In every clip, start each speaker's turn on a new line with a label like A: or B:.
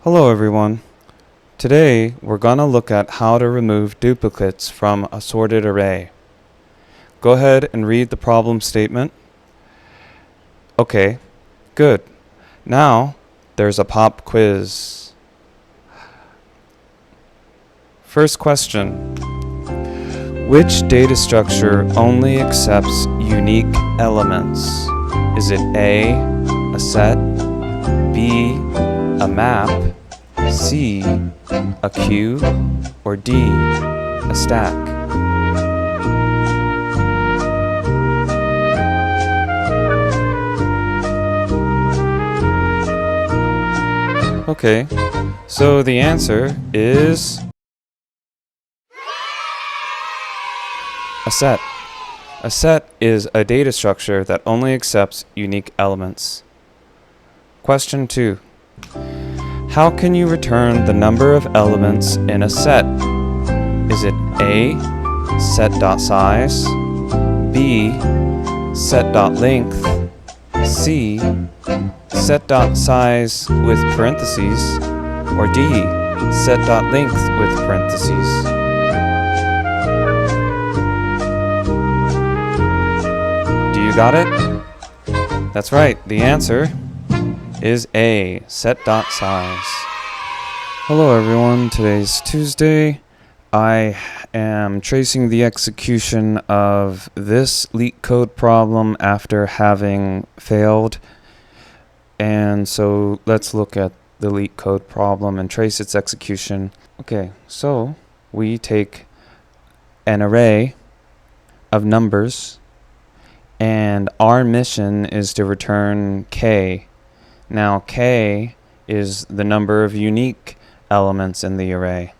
A: Hello everyone. Today we're going to look at how to remove duplicates from a sorted array. Go ahead and read the problem statement. Okay, good. Now there's a pop quiz. First question. Which data structure only accepts unique elements? Is it A, a set, B, a map, C, a queue, or D, a stack? Okay, so the answer is a set. A set is a data structure that only accepts unique elements. Question 2. How can you return the number of elements in a set? Is it A, set.size, B, set.length, C, set.size with parentheses, or D, set.length with parentheses? Do you got it? That's right, the answer is A, set.size. Hello everyone, today's Tuesday. I am tracing the execution of this leetcode problem after having failed. And so let's look at the leetcode problem and trace its execution. Okay, so we take an array of numbers and our mission is to return k. Now k is the number of unique elements in the array.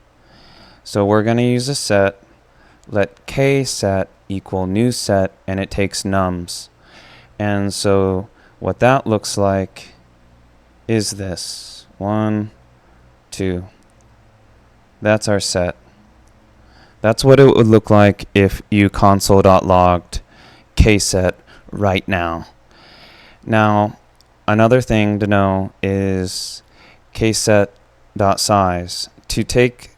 A: So we're going to use a set, let k set equal new set, and it takes nums. And so what that looks like is this. 1, 2. That's our set. That's what it would look like if you console.logged kset right now. Now, another thing to know is kset.size. To take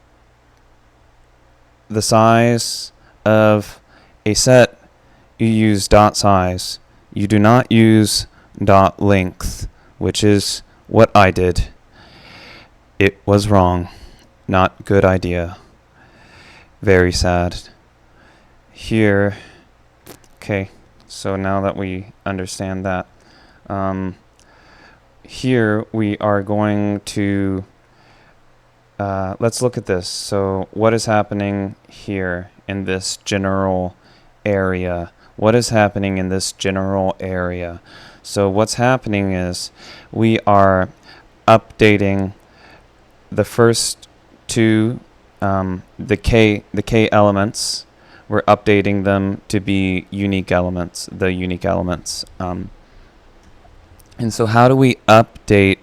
A: the size of a set, you use .size. You do not use .length, which is what I did. It was wrong. Not good idea. Very sad. Here, okay, so now that we understand that, here we are going to, let's look at this. So what is happening here in this general area? What is happening in this general area? So what's happening is we are updating the first two, the k elements. We're updating them to be unique elements, the unique elements. And so how do we update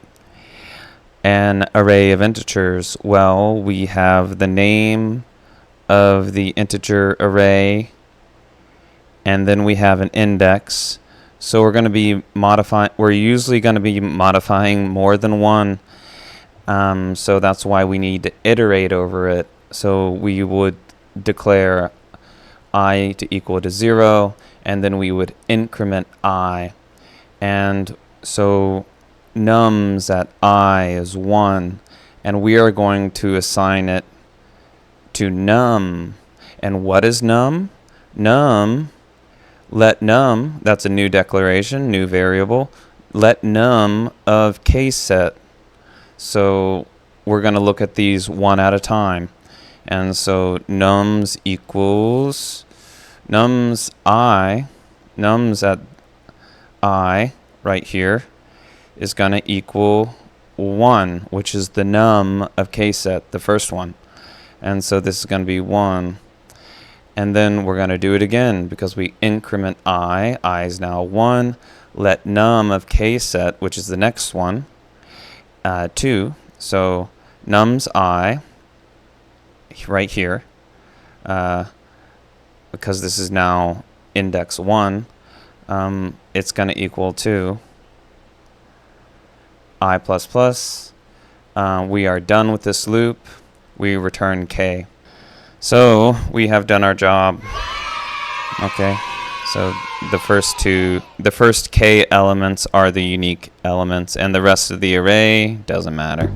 A: an array of integers? Well, we have the name of the integer array, and then we have an index. So we're going to be modifying, we're usually going to be modifying more than one. So that's why we need to iterate over it. So we would declare I to equal to 0, and then we would increment I. And so nums at I is 1, and we are going to assign it to num. And what is num? Num, let num, that's a new declaration, new variable, let num of kset. So we're going to look at these one at a time. And so nums equals nums at I right here is going to equal 1, which is the num of kset, the first one. And so this is going to be 1. And then we're going to do it again because we increment I is now 1. Let num of kset, which is the next one, 2. So nums I right here, because this is now index 1, it's going to equal to I++, We are done with this loop. We return k. So we have done our job. Okay. So the first k elements are the unique elements, and the rest of the array doesn't matter.